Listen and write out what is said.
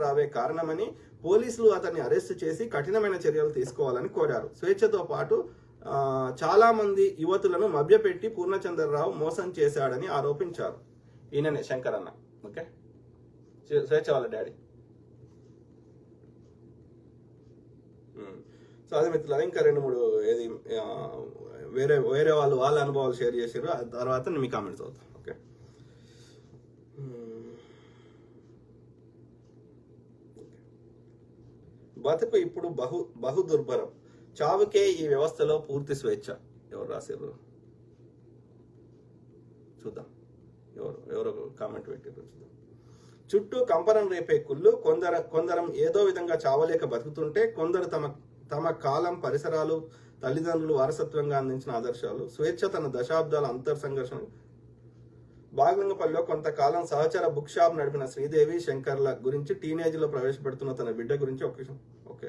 పూర్ణచంద్రరావే కారణమని పోలీసులు అతన్ని అరెస్టు చేసి కఠినమైన చర్యలు తీసుకోవాలని కోరారు. స్వేచ్ఛతో పాటు చాలా మంది యువతులను మభ్యపెట్టి పూర్ణచంద్రరావు మోసం చేశాడని ఆరోపించారు. ఈయననే శంకర్ అన్న. ఓకే, స్వేచ్ఛ వాళ్ళ డాడీ. సో అదే మిత్రులు, ఇంకా 2-3 ఏది వేరే వాళ్ళ అనుభవాలు షేర్ చేశారు. ఆ తర్వాత మీ కామెంట్స్ అవుతాం. ఓకే, బతుకు ఇప్పుడు బహు దుర్భరం, చావుకే ఈ వ్యవస్థలో పూర్తి స్వేచ్ఛ. ఎవరు రాశారు చూద్దాం, ఎవరో కామెంట్ పెట్టారు చూద్దాం. చుట్టూ కంపనం రేపే కుళ్ళు, కొందరం ఏదో విధంగా చావలేక బతుకుతుంటే, కొందరు తమ కాలం, పరిసరాలు, తల్లిదండ్రులు వారసత్వంగా అందించిన ఆదర్శాలు, స్వేచ్ఛ తన దశాబ్దాల సంఘర్షణ. బాగలింగపల్లిలో కొంతకాలం సహచర బుక్ షాప్ నడిపిన శ్రీదేవి శంకర్ల గురించి టీనేజ్ లో ప్రవేశపెడుతున్న తన బిడ్డ గురించి ఒక విషయం. ఓకే,